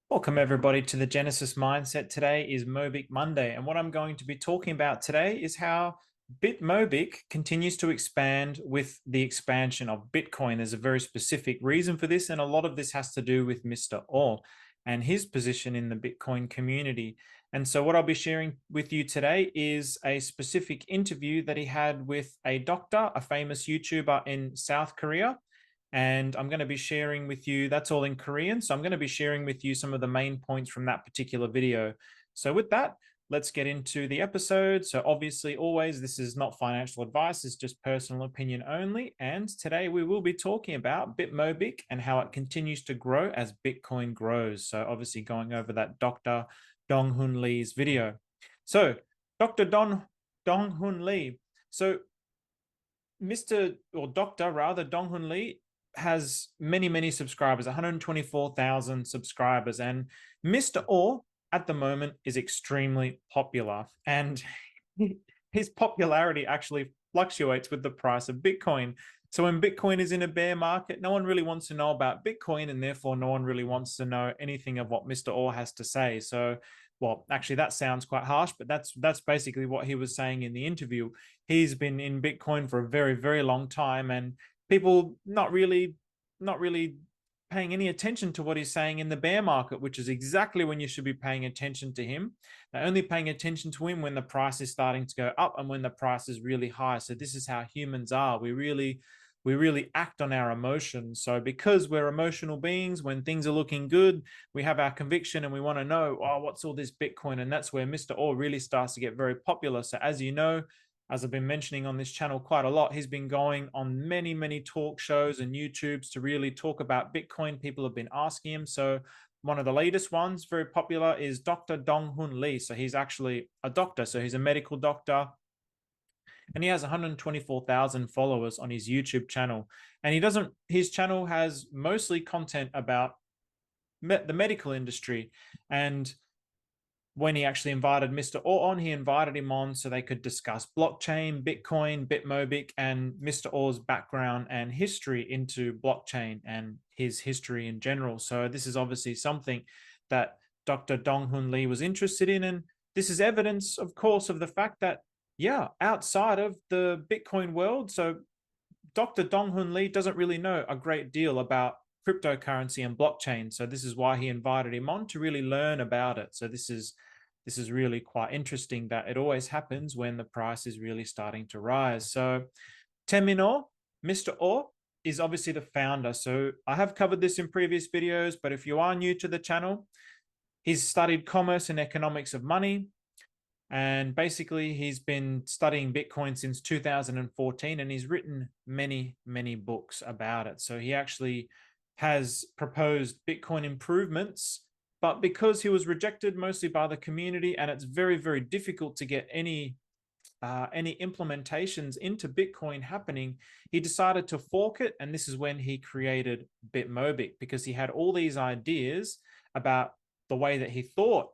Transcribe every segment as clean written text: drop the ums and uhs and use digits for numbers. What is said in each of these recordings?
Welcome everybody to the Genesis Mindset. Today is Mobick Monday, and what I'm going to be talking about today is how BitMobick continues to expand with the expansion of Bitcoin. There's a very specific reason for this, and a lot of this has to do with Mr. Oh and his position in the Bitcoin community. And so what I'll be sharing with you today is a specific interview that he had with a doctor, a famous YouTuber in South Korea. And I'm going to be sharing with you, that's all in Korean. So I'm going to be sharing with you some of the main points from that particular video. So with that, let's get into the episode. So obviously, always, this is not financial advice, it's just personal opinion only. And today we will be talking about BitMobick and how it continues to grow as Bitcoin grows. So obviously going over that Dr. Donghoon Lee's video. So Dr. Donghoon Lee. So Mr. or Dr. rather, Donghoon Lee has many subscribers, 124,000 subscribers. And Mr. Oh at the moment is extremely popular. And his popularity actually fluctuates with the price of Bitcoin. So when Bitcoin is in a bear market, no one really wants to know about Bitcoin, and therefore no one really wants to know anything of what Mr. Oh has to say. So, well, actually, that sounds quite harsh, but that's basically what he was saying in the interview. He's been in Bitcoin for a very long time, and people not really paying any attention to what he's saying in the bear market, which is exactly when you should be paying attention to him. They're only paying attention to him when the price is starting to go up and when the price is really high. So this is how humans are. We really act on our emotions. So because we're emotional beings, when things are looking good, we have our conviction and we want to know, oh, what's all this Bitcoin? And that's where Mr. Oh really starts to get very popular. So as you know, as I've been mentioning on this channel quite a lot, he's been going on many talk shows and YouTubes to really talk about Bitcoin. People have been asking him. So one of the latest ones, very popular, is Dr. Donghoon Lee. So he's actually a doctor. So he's a medical doctor. And he has 124,000 followers on his YouTube channel. And his channel has mostly content about the medical industry. And when he actually invited Mr. Oh on, he invited him on so they could discuss blockchain, Bitcoin, BitMobick, and Mr. Oh's background and history into blockchain and his history in general. So this is obviously something that Dr. Donghoon Lee was interested in. And this is evidence, of course, of the fact that, yeah, outside of the Bitcoin world, so Dr. Donghoon Lee doesn't really know a great deal about cryptocurrency and blockchain. So this is why he invited him on to really learn about it. So this is really quite interesting that it always happens when the price is really starting to rise. So Tae Min Oh, Mr. Oh, is obviously the founder. So I have covered this in previous videos, but if you are new to the channel, he's studied commerce and economics of money. And basically, he's been studying Bitcoin since 2014, and he's written many books about it. So he actually has proposed Bitcoin improvements, but because he was rejected mostly by the community, and it's very difficult to get any implementations into Bitcoin happening, he decided to fork it. And this is when he created BitMobick, because he had all these ideas about the way that he thought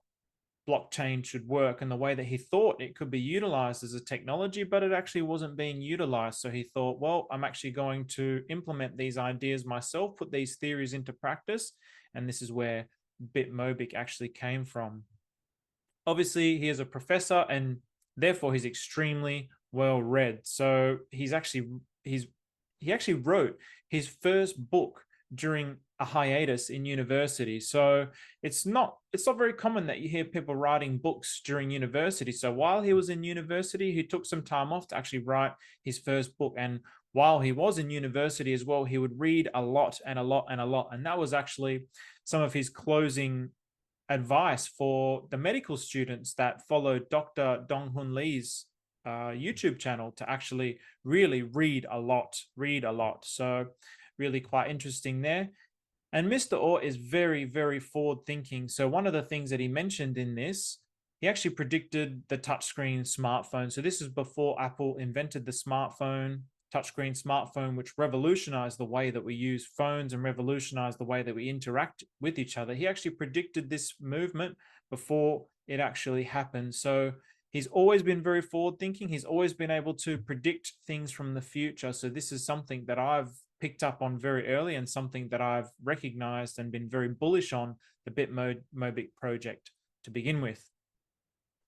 blockchain should work and the way that he thought it could be utilized as a technology, but it actually wasn't being utilized. So he thought, well, I'm actually going to implement these ideas myself, put these theories into practice. And this is where BitMobick actually came from. Obviously, he is a professor and therefore he's extremely well read. So he actually wrote his first book during a hiatus in university. So it's not very common that you hear people writing books during university. So while he was in university, he took some time off to actually write his first book. And while he was in university as well, he would read a lot. And that was actually some of his closing advice for the medical students that followed Dr. Donghoon Lee's YouTube channel, to actually really read a lot. So really quite interesting there. And Mr. Oh is very forward thinking. So one of the things that he mentioned in this, he actually predicted the touchscreen smartphone. So this is before Apple invented the touchscreen smartphone, which revolutionized the way that we use phones and revolutionized the way that we interact with each other. He actually predicted this movement before it actually happened. So he's always been very forward thinking. He's always been able to predict things from the future. So this is something that I've picked up on very early and something that I've recognized and been very bullish on the BitMobick project to begin with.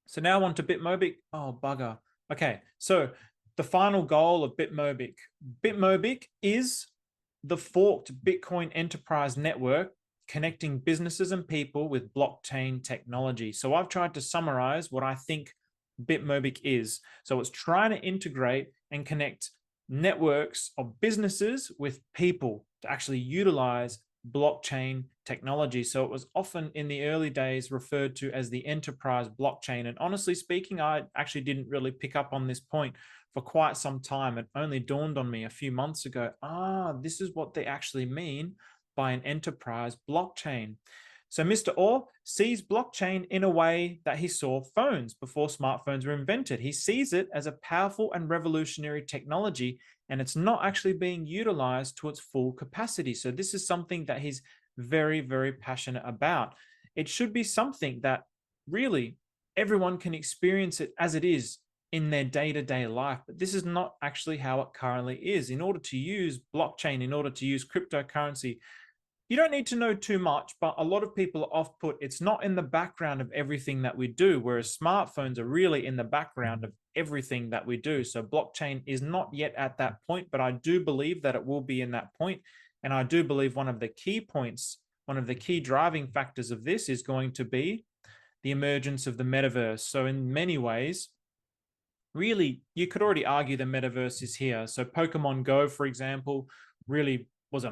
So now on to BitMobick. Oh, bugger. Okay, so the final goal of BitMobick. BitMobick is the forked Bitcoin enterprise network connecting businesses and people with blockchain technology. So I've tried to summarize what I think BitMobick is. So it's trying to integrate and connect networks of businesses with people to actually utilize blockchain technology. So it was often in the early days referred to as the enterprise blockchain. And honestly speaking, I actually didn't really pick up on this point for quite some time. It only dawned on me a few months ago. This is what they actually mean by an enterprise blockchain. So Mr. Orr sees blockchain in a way that he saw phones before smartphones were invented. He sees it as a powerful and revolutionary technology, and it's not actually being utilized to its full capacity. So this is something that he's very, very passionate about. It should be something that really everyone can experience it as it is in their day-to-day life, but this is not actually how it currently is. In order to use blockchain, in order to use cryptocurrency, you don't need to know too much, but a lot of people are off put. It's not in the background of everything that we do, whereas smartphones are really in the background of everything that we do. So blockchain is not yet at that point, but I do believe that it will be in that point. And I do believe one of the key points, one of the key driving factors of this is going to be the emergence of the metaverse. So in many ways, really, you could already argue the metaverse is here. So Pokemon Go, for example, really was it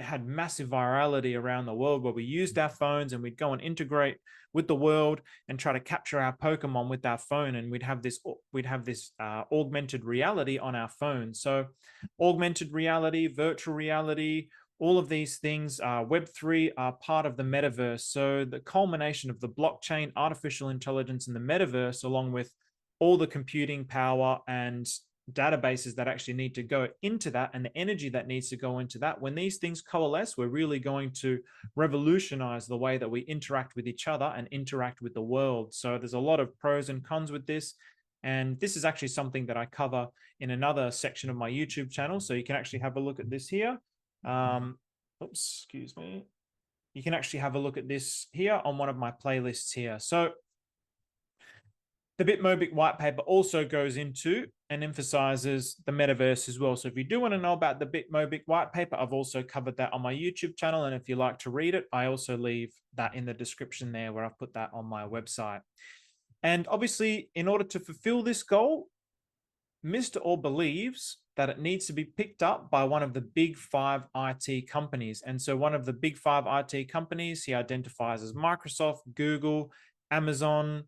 had massive virality around the world where we used our phones and we'd go and integrate with the world and try to capture our Pokemon with our phone, and we'd have this augmented reality on our phone. So augmented reality, virtual reality, all of these things, Web3 are part of the metaverse. So the culmination of the blockchain, artificial intelligence, and the metaverse, along with all the computing power and databases that actually need to go into that and the energy that needs to go into that, when these things coalesce, we're really going to revolutionize the way that we interact with each other and interact with the world. So there's a lot of pros and cons with this. And this is actually something that I cover in another section of my YouTube channel. So you can actually have a look at this here. Excuse me. You can actually have a look at this here on one of my playlists here. So the BitMobick white paper also goes into and emphasizes the metaverse as well. So if you do want to know about the BitMobick white paper, I've also covered that on my YouTube channel. And if you like to read it, I also leave that in the description there where I've put that on my website. And obviously, in order to fulfill this goal, Mr. Orr believes that it needs to be picked up by one of the big 5 IT companies. And so one of the big 5 IT companies he identifies as Microsoft, Google, Amazon,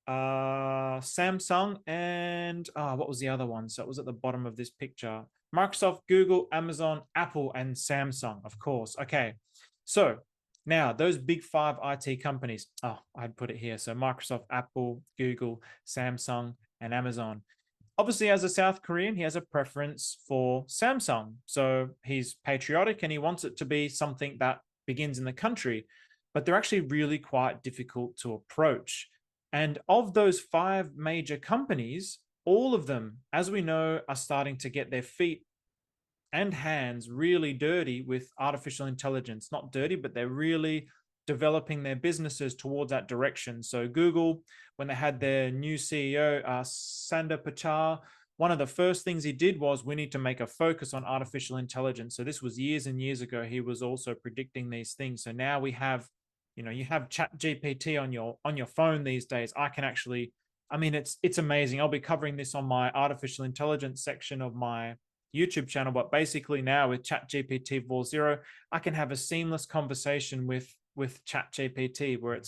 Samsung, and what was the other one? So it was at the bottom of this picture. Microsoft, Google, Amazon, Apple, and Samsung, of course. Okay, so now those big 5 IT companies, I'd put it here. So Microsoft, Apple, Google, Samsung, and Amazon. Obviously, as a South Korean, he has a preference for Samsung. So he's patriotic and he wants it to be something that begins in the country, but they're actually really quite difficult to approach. And of those 5 major companies, all of them, as we know, are starting to get their feet and hands really dirty with artificial intelligence. Not dirty, but they're really developing their businesses towards that direction. So Google, when they had their new CEO, Sundar Pichai, one of the first things he did was, we need to make a focus on artificial intelligence. So this was years and years ago. He was also predicting these things. So now we have, you have Chat GPT on your phone these days. I can actually, it's amazing. I'll be covering this on my artificial intelligence section of my YouTube channel, but basically now with Chat GPT 4.0, I can have a seamless conversation with Chat GPT where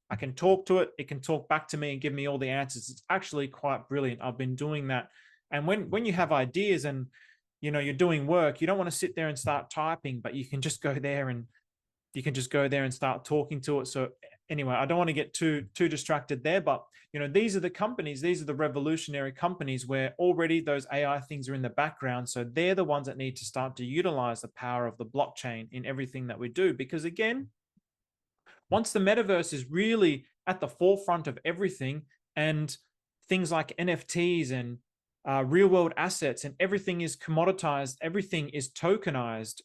I can talk to it, it can talk back to me and give me all the answers. It's actually quite brilliant. I've been doing that. And when you have ideas and you're doing work, you don't want to sit there and start typing, but you can just go there and start talking to it. So anyway, I don't want to get too distracted there, but these are the companies, these are the revolutionary companies where already those AI things are in the background. So they're the ones that need to start to utilize the power of the blockchain in everything that we do. Because again, once the metaverse is really at the forefront of everything, and things like NFTs and real world assets, and everything is commoditized, everything is tokenized.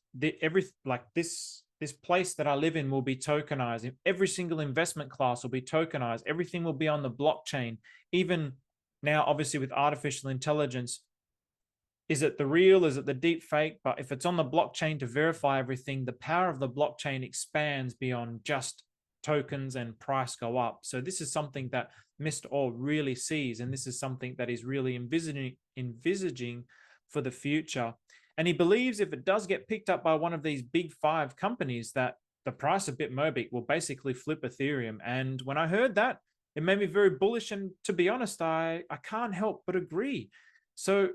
This place that I live in will be tokenized. Every single investment class will be tokenized. Everything will be on the blockchain. Even now, obviously, with artificial intelligence, is it the real? Is it the deep fake? But if it's on the blockchain to verify everything, the power of the blockchain expands beyond just tokens and price go up. So this is something that Mr. Oh really sees, and this is something that he's really envisaging for the future. And he believes if it does get picked up by one of these big 5 companies, that the price of BitMobick will basically flip Ethereum. And when I heard that, it made me very bullish. And to be honest, I can't help but agree. So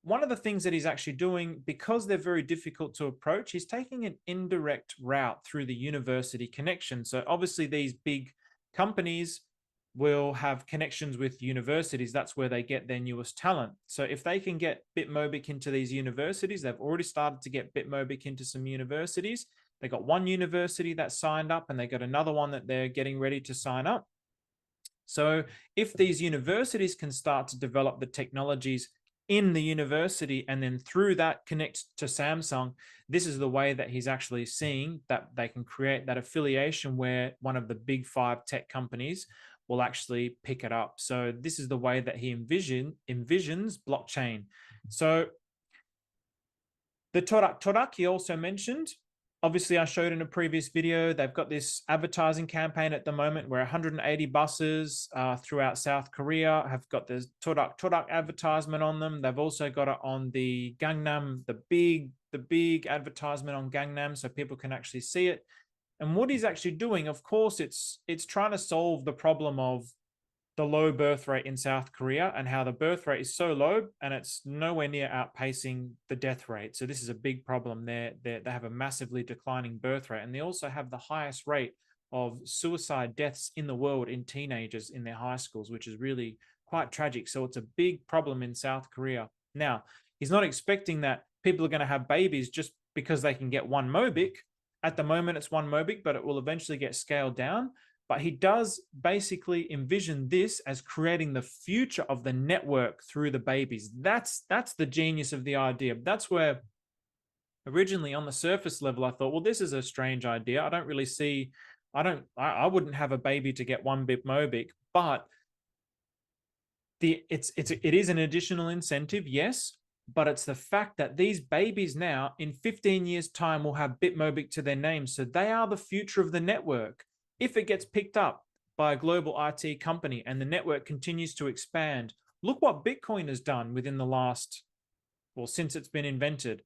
one of the things that he's actually doing, because they're very difficult to approach, he's taking an indirect route through the university connection. So obviously these big companies will have connections with universities. That's where they get their newest talent. So if they can get BitMobick into these universities, they've already started to get BitMobick into some universities. They got one university that signed up, and they got another one that they're getting ready to sign up. So if these universities can start to develop the technologies in the university, and then through that connect to Samsung, this is the way that he's actually seeing that they can create that affiliation where one of the big 5 tech companies will actually pick it up. So this is the way that he envisions blockchain. So the Todak he also mentioned, obviously I showed in a previous video, they've got this advertising campaign at the moment where 180 buses throughout South Korea have got the Todak advertisement on them. They've also got it on the Gangnam, the big advertisement on Gangnam, so people can actually see it. And what he's actually doing, of course, it's trying to solve the problem of the low birth rate in South Korea, and how the birth rate is so low and it's nowhere near outpacing the death rate. So this is a big problem there. They have a massively declining birth rate, and they also have the highest rate of suicide deaths in the world in teenagers in their high schools, which is really quite tragic. So it's a big problem in South Korea. Now, he's not expecting that people are going to have babies just because they can get one Mobick. At the moment, it's one Mobick, but it will eventually get scaled down. But he does basically envision this as creating the future of the network through the babies. That's the genius of the idea. That's where originally on the surface level, I thought, well, this is a strange idea. I don't really see, I wouldn't have a baby to get one BitMobick, but it is an additional incentive, yes, but it's the fact that these babies now in 15 years time will have BitMobick to their name. So they are the future of the network. If it gets picked up by a global IT company and the network continues to expand, look what Bitcoin has done within the last, well, since it's been invented.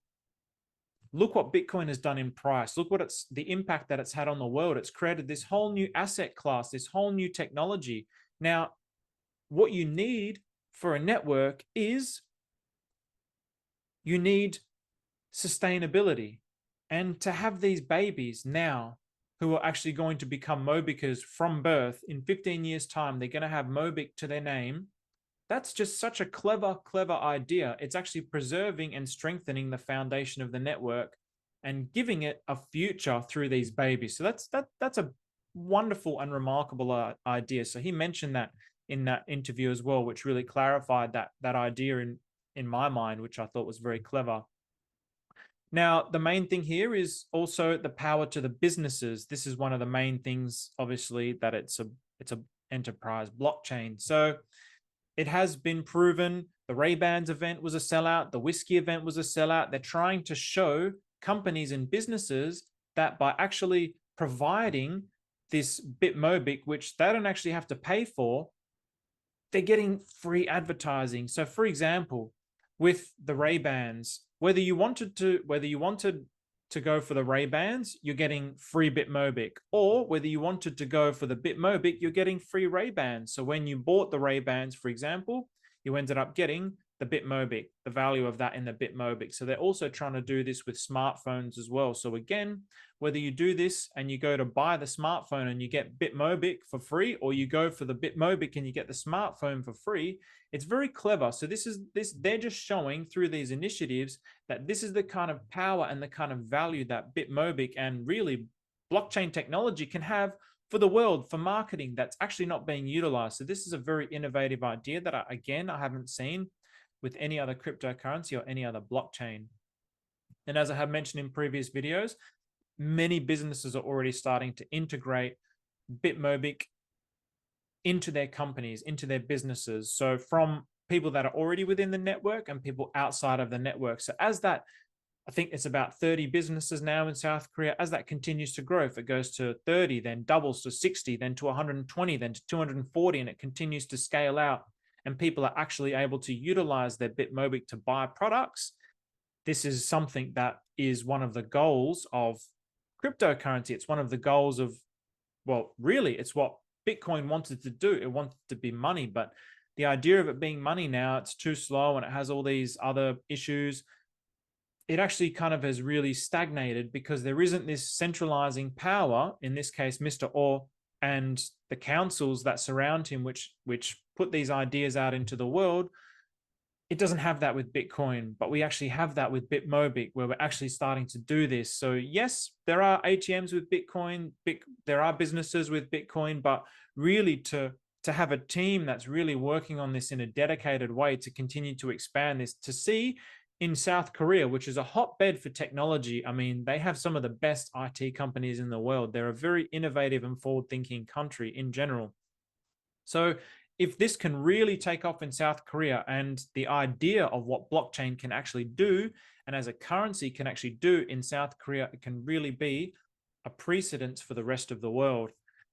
Look what Bitcoin has done in price. Look what the impact that it's had on the world. It's created this whole new asset class, this whole new technology. Now, what you need for a network is you need sustainability. And to have these babies now who are actually going to become Mobickers from birth, in 15 years' time, they're going to have Mobick to their name. That's just such a clever idea. It's actually preserving and strengthening the foundation of the network and giving it a future through these babies. So that's a wonderful and remarkable idea. So he mentioned that in that interview as well, which really clarified that idea in my mind, which I thought was very clever. Now, the main thing here is also the power to the businesses. This is one of the main things, obviously, that it's a enterprise blockchain. So it has been proven. The Ray-Bans event was a sellout. The whiskey event was a sellout. They're trying to show companies and businesses that by actually providing this BitMobick, which they don't actually have to pay for, they're getting free advertising. So for example, with the Ray-Bans, whether you wanted to go for the Ray-Bans, you're getting free BitMobick, or whether you wanted to go for the BitMobick, you're getting free Ray-Bans. So when you bought the Ray-Bans, for example, you ended up getting the BitMobick, the value of that in the BitMobick. So they're also trying to do this with smartphones as well. So again, whether you do this and you go to buy the smartphone and you get BitMobick for free, or you go for the BitMobick and you get the smartphone for free, it's very clever. So they're just showing through these initiatives that this is the kind of power and the kind of value that BitMobick and really blockchain technology can have for the world, for marketing, that's actually not being utilized. So this is a very innovative idea that I haven't seen. with any other cryptocurrency or any other blockchain. And as I have mentioned in previous videos, many businesses are already starting to integrate BitMobick into their companies, into their businesses. So from people that are already within the network and people outside of the network. So as that, I think it's about 30 businesses now in South Korea. As that continues to grow, if it goes to 30, then doubles to 60, then to 120, then to 240, and it continues to scale out, and people are actually able to utilize their BitMobick to buy products, this is something that is one of the goals of cryptocurrency. It's one of the goals of, well, really, it's what Bitcoin wanted to do. It wanted to be money, but the idea of it being money now, it's too slow and it has all these other issues. It actually kind of has really stagnated because there isn't this centralizing power, in this case, Mr. Oh and the councils that surround him, which put these ideas out into the world. It doesn't have that with Bitcoin, but we actually have that with BitMobick, where we're actually starting to do this. So yes, there are ATMs with Bitcoin, there are businesses with Bitcoin, but really to have a team that's really working on this in a dedicated way to continue to expand this, to see in South Korea, which is a hotbed for technology. I mean, they have some of the best IT companies in the world. They're a very innovative and forward-thinking country in general. So if this can really take off in South Korea, and the idea of what blockchain can actually do, and as a currency can actually do in South Korea, it can really be a precedent for the rest of the world.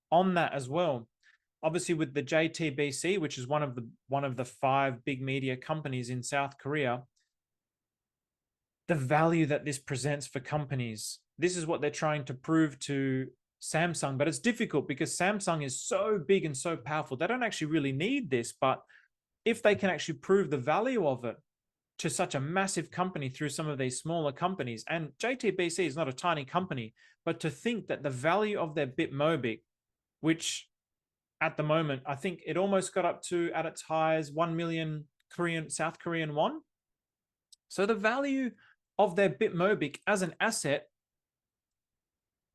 On that as well, obviously with the JTBC, which is one of the 5 big media companies in South Korea, the value that this presents for companies, this is what they're trying to prove to Samsung, but it's difficult because Samsung is so big and so powerful. They don't actually really need this, but if they can actually prove the value of it to such a massive company through some of these smaller companies, and JTBC is not a tiny company, but to think that the value of their BitMobick, which at the moment, I think it almost got up to, at its highs, 1 million South Korean won. So the value of their BitMobick as an asset,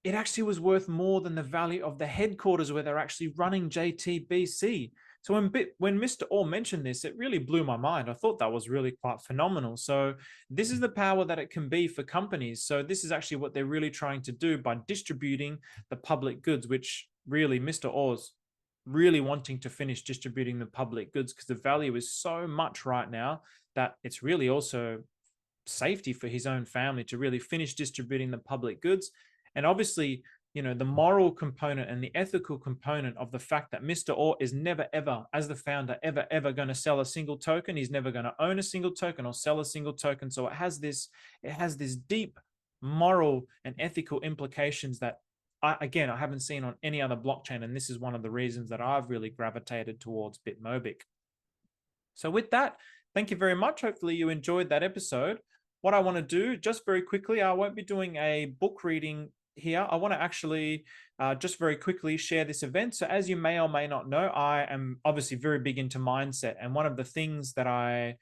it actually was worth more than the value of the headquarters where they're actually running JTBC. So when Mr. Oh mentioned this, it really blew my mind. I thought that was really quite phenomenal. So this is the power that it can be for companies. So this is actually what they're really trying to do by distributing the public goods, which really Mr. Oh's really wanting to finish distributing the public goods, because the value is so much right now that it's really also safety for his own family to really finish distributing the public goods. And obviously, you know, the moral component and the ethical component of the fact that Mr. Oh is never, ever, as the founder, ever going to sell a single token. He's never going to own a single token or sell a single token. So it has this deep moral and ethical implications that, I haven't seen on any other blockchain. And this is one of the reasons that I've really gravitated towards BitMobick. So with that, thank you very much. Hopefully you enjoyed that episode. What I want to do, just very quickly, I won't be doing a book reading here. I want to actually just very quickly share this event. So as you may or may not know, I am obviously very big into mindset. And one of the things that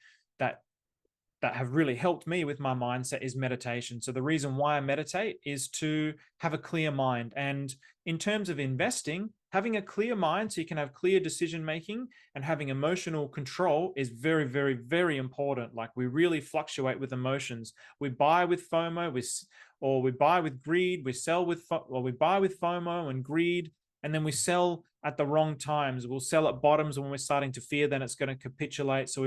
that have really helped me with my mindset is meditation. So the reason why I meditate is to have a clear mind. And in terms of investing, having a clear mind so you can have clear decision making and having emotional control is very, very, very important. Like, we really fluctuate with emotions. We buy with FOMO, or we buy with greed, we sell with, or we buy with FOMO and greed, and then we sell at the wrong times. We'll sell at bottoms when we're starting to fear then it's going to capitulate. So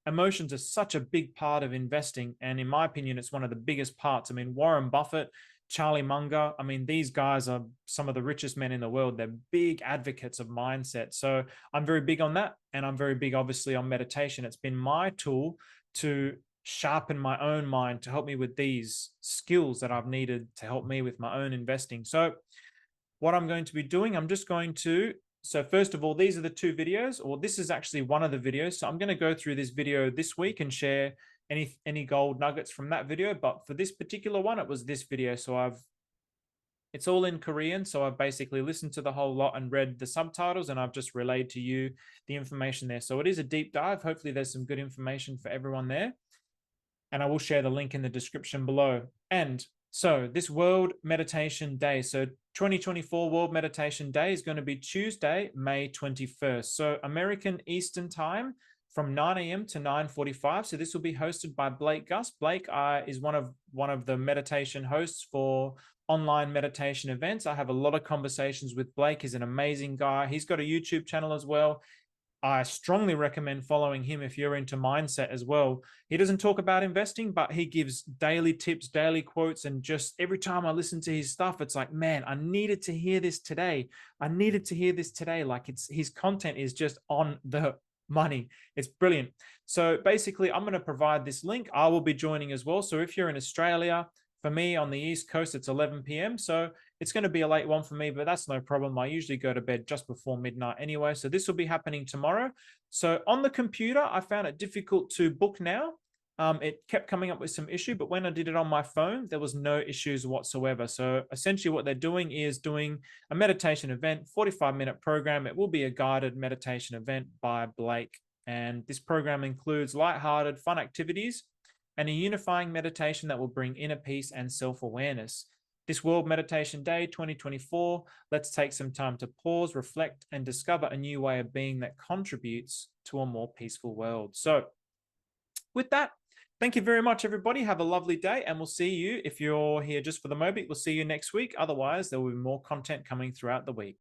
emotions are such a big part of investing. And in my opinion, it's one of the biggest parts. I mean, Warren Buffett, Charlie Munger, I mean, these guys are some of the richest men in the world. They're big advocates of mindset. So I'm very big on that. And I'm very big, obviously, on meditation. It's been my tool to sharpen my own mind, to help me with these skills that I've needed to help me with my own investing. So what I'm going to be doing, so first of all, these are the 2 videos, or this is actually one of the videos. So I'm going to go through this video this week and share any gold nuggets from that video. But for this particular one, it was this video. So it's all in Korean. So I've basically listened to the whole lot and read the subtitles, and I've just relayed to you the information there. So it is a deep dive. Hopefully there's some good information for everyone there. And I will share the link in the description below. And so this World Meditation Day, so 2024 World Meditation Day is going to be Tuesday, May 21st. So American Eastern Time, from 9 a.m. to 9:45. So this will be hosted by Blake Guss. Blake is one of the meditation hosts for online meditation events. I have a lot of conversations with Blake. He's an amazing guy. He's got a YouTube channel as well. I strongly recommend following him if you're into mindset as well. He doesn't talk about investing, but he gives daily tips, daily quotes, and just every time I listen to his stuff, it's like, man, I needed to hear this today. I needed to hear this today. Like his content is just on the money. It's brilliant. So basically, I'm going to provide this link. I will be joining as well. So if you're in Australia, for me on the East Coast, it's 11 p.m. So it's going to be a late one for me, but that's no problem. I usually go to bed just before midnight anyway. So this will be happening tomorrow. So on the computer, I found it difficult to book now. It kept coming up with some issue, but when I did it on my phone, there was no issues whatsoever. So essentially what they're doing is doing a meditation event, 45-minute program. It will be a guided meditation event by Blake. And this program includes lighthearted, fun activities and a unifying meditation that will bring inner peace and self-awareness. This World Meditation Day 2024, let's take some time to pause, reflect, and discover a new way of being that contributes to a more peaceful world. So with that, thank you very much, everybody. Have a lovely day, and we'll see you, if you're here just for the Mobick, we'll see you next week. Otherwise, there will be more content coming throughout the week.